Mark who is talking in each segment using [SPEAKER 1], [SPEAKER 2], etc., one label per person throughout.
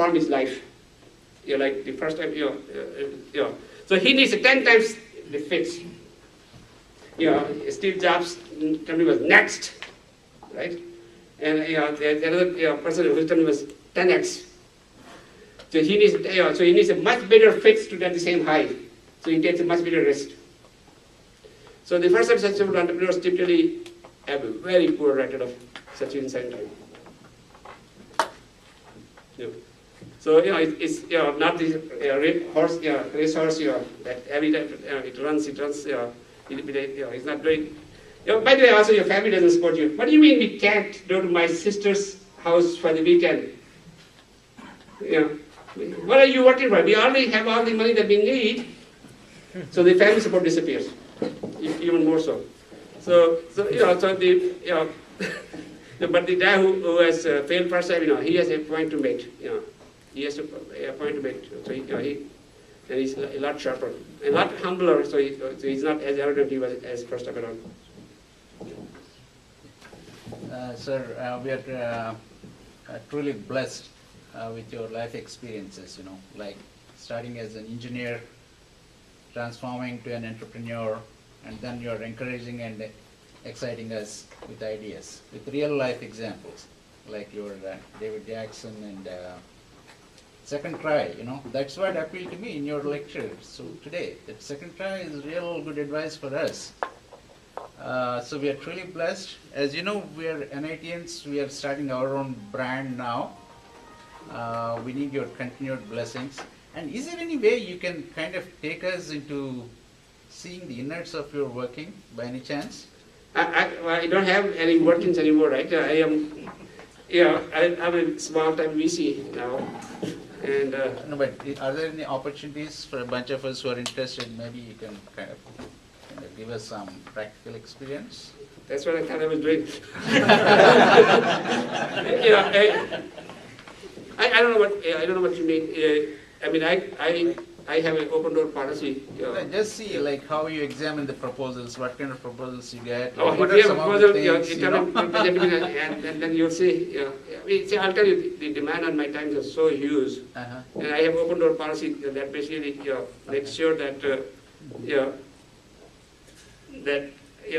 [SPEAKER 1] transform his life. Like the first time, So he needs 10 times the fits. Steve Jobs' company was next, right? And the other person whose company was 10x. So he needs a much better fix to get the same height. So he takes a much bigger risk. So the first time successful entrepreneurs typically have a very poor record of succeeding in second time. So it's not the racehorse that every time it runs. It's not doing. By the way, also your family doesn't support you. What do you mean we can't go to my sister's house for the weekend? What are you working for? We already have all the money that we need. So the family support disappears, even more so. But the guy who has failed first time, he has a point to make. He has a point to make. So and he's a lot sharper, a lot humbler. So he's not as arrogant he was as first time around.
[SPEAKER 2] Sir, we are truly blessed with your life experiences. Like starting as an engineer, transforming to an entrepreneur, and then you're encouraging and exciting us with ideas, with real life examples, like your David Jackson and second try, that's what appealed to me in your lecture. So today, that second try is real good advice for us. So we are truly blessed. As you know, we are NITians, we are starting our own brand now. We need your continued blessings. And is there any way you can kind of take us into seeing the innards of your working by any chance?
[SPEAKER 1] I don't have any workings anymore, right? I'm a small-time VC now. And
[SPEAKER 2] no, but are there any opportunities for a bunch of us who are interested? Maybe you can kind of give us some practical experience.
[SPEAKER 1] That's what I thought I was doing. I don't know what you mean. I have an open door policy.
[SPEAKER 2] Just see like how you examine the proposals, what kind of proposals you get.
[SPEAKER 1] What are some of the things, and then you'll see. See, I'll tell you, the demand on my time is so huge, and I have open door policy that basically makes sure that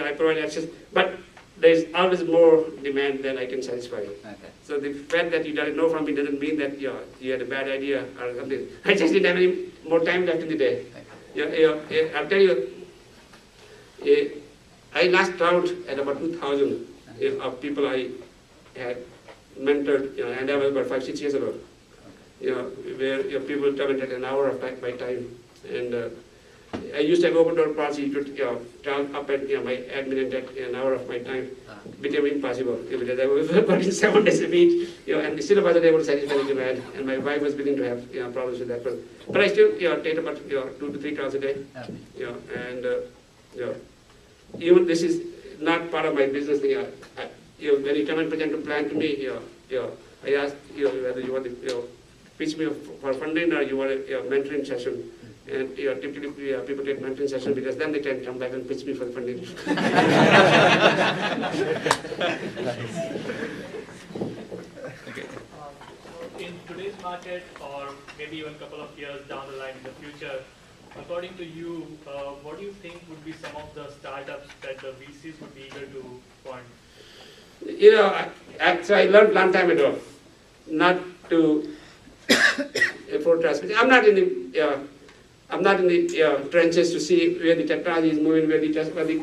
[SPEAKER 1] I provide access, but there's always more demand than I can satisfy.
[SPEAKER 2] Okay.
[SPEAKER 1] So the fact that you didn't know from me doesn't mean that you had a bad idea or something. I just didn't have any more time left in the day. I'll tell you, I lost count at about 2,000 of people I had mentored, and that was about 5-6 years ago. Where people commented an hour of my time, and I used to have open door policy to turn up and my admin and take an hour of my time. Became impossible because I was working 7 days a week, and still wasn't able to satisfy the demand. And my wife was beginning to have problems with that. But I still take about 2 to 3 calls a day. And even this is not part of my business thing. When you come and present a plan to me, I ask whether you want to pitch me for funding or you want a mentoring session. And typically people take mentoring session because then they can come back and pitch me for the funding.
[SPEAKER 3] In today's market, or maybe even a couple of years down the line in the future, according to you, what do you think would be some of the startups that the VCs would be eager to fund?
[SPEAKER 1] So I learned a long time ago not to forecast. I'm not in the trenches to see where the technology is moving,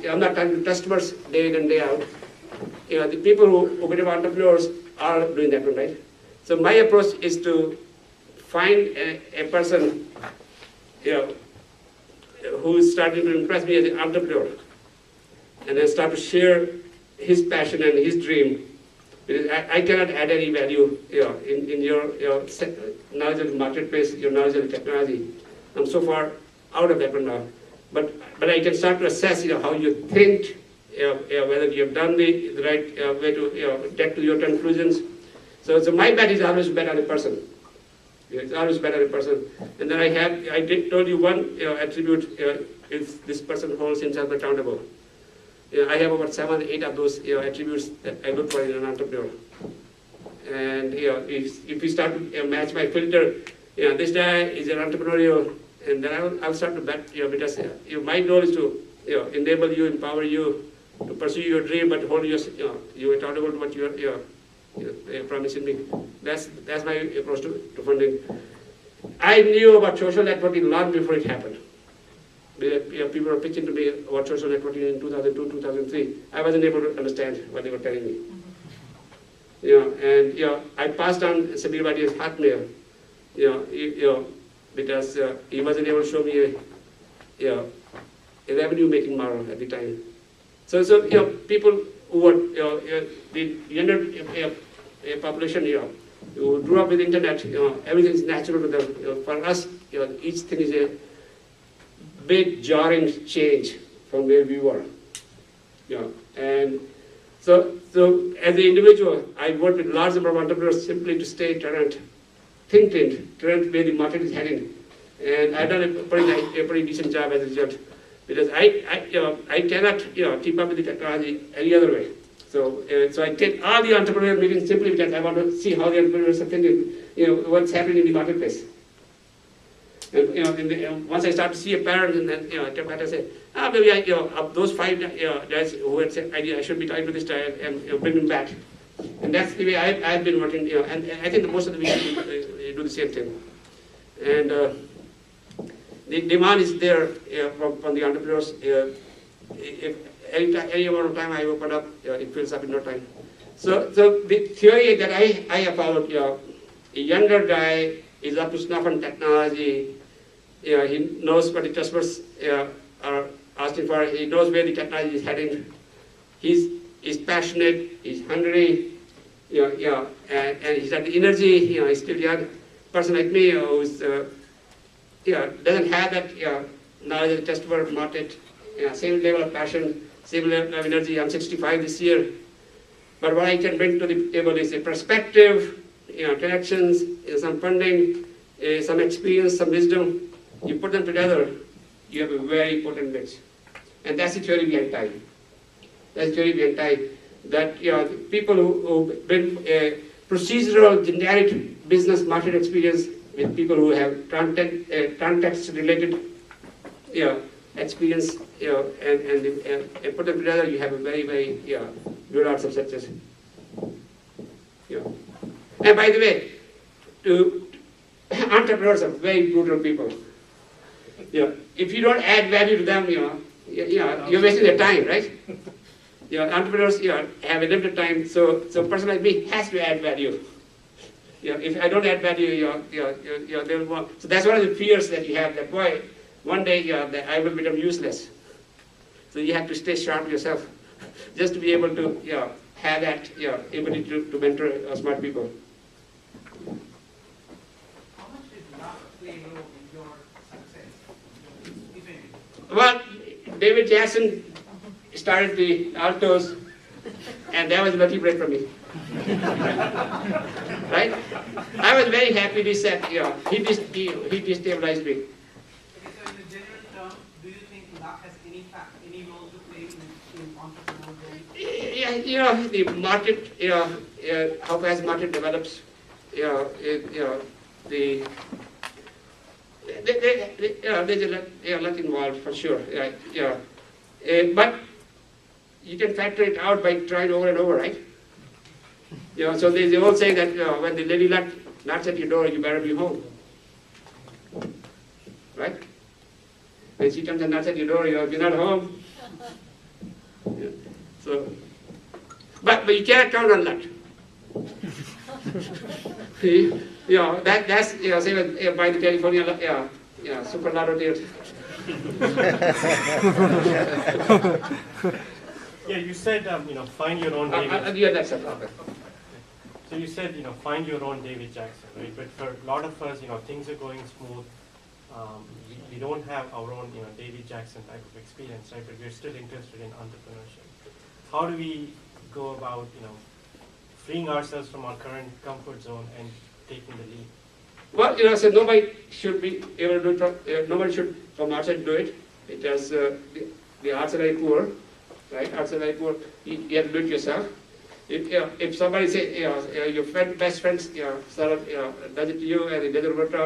[SPEAKER 1] I'm not talking to customers day in and day out. The people who become entrepreneurs are doing that one, right? So my approach is to find a person, who is starting to impress me as an entrepreneur, and then start to share his passion and his dream. Because I cannot add any value, in your knowledge of the marketplace, your knowledge of the technology. I'm so far out of that one now. But I can start to assess, how you think, whether you have done the right way to get to your conclusions. So my bet is always bet on a person. It's always bet on a person. And then I told you one attribute, if this person holds himself accountable. I have about 7 or 8 of those attributes that I look for in an entrepreneur. And if you start to match my filter, this guy is an entrepreneurial, and then I'll start to bet, because my goal is to enable you, empower you to pursue your dream, but hold you accountable to what you're promising me. That's my approach to funding. I knew about social networking long before it happened. People were pitching to me about social networking in 2002, 2003. I wasn't able to understand what they were telling me. And I passed on Samir Badia's hotmail, because he wasn't able to show me a revenue-making model at the time. So people who were the younger population, who grew up with internet, everything is natural to them. For us, each thing is a big jarring change from where we were. And so as an individual, I work with large number of entrepreneurs simply to stay current, think current where the market is heading. And I've done a pretty decent job as a result, because I cannot keep up with the technology any other way. So I take all the entrepreneurial meetings simply because I want to see how the entrepreneurs are thinking, what's happening in the marketplace. And once I start to see a pattern, and then I come back and say, maybe of those 5 guys who had said I should be talking to this guy and bring them back. And that's the way I've been working. And I think most of the meetings do the same thing. And the demand is there from the entrepreneurs. If any amount of time I open up, it fills up in no time. So the theory that I have followed, a younger guy is up to snuff on technology. He knows what the customers are asking for. He knows where the technology is heading. He's passionate. He's hungry. And he's got the energy. He's still young. Person like me who's doesn't have that knowledge of the customer market. Same level of passion, same level of energy. I'm 65 this year. But what I can bring to the table is a perspective, connections, some funding, some experience, some wisdom. You put them together, you have a very potent mix. And that's the theory behind time. That's the theory behind time. That people who bring a procedural, generic business market experience with people who have context-related experience, and put them together, you have a very, very good odds of success. And by the way, entrepreneurs are very brutal people. If you don't add value to them, you're wasting their time, right? Entrepreneurs have a limited time, so a person like me has to add value. If I don't add value, they'll want. So that's one of the fears that you have. That boy, one day that I will become useless. So you have to stay sharp yourself, just to be able to have that ability to mentor smart people.
[SPEAKER 4] How much did luck play a role in your success? If any?
[SPEAKER 1] Well, David Jackson started the Altos, and that was a lucky break for me. Right? I was very happy he said, he destabilized me.
[SPEAKER 4] Okay, so in a general term, do you think luck has any role to play in entrepreneurial?
[SPEAKER 1] The market, how fast market develops, there's a lot involved for sure. But you can factor it out by trying over and over, right? So there's the old saying that when the lady knocks at your door, you better be home, right? When she comes and knocks at your door, you're not home. So, but you can't count on that. That's same as by the California super lotto deals.
[SPEAKER 5] Yeah, you said find your own David.
[SPEAKER 1] Yeah, that's a problem.
[SPEAKER 5] So you said find your own David Jackson, right? But for a lot of us, things are going smooth. We don't have our own David Jackson type of experience, right? But we're still interested in entrepreneurship. How do we go about freeing ourselves from our current comfort zone and taking the lead?
[SPEAKER 1] Well, so nobody should be able to do it. Nobody should from outside do it, because the arts are very poor, right? Arts are very poor. You have to do it yourself. if somebody say, your best friends, sort of, does it to you and it doesn't work out,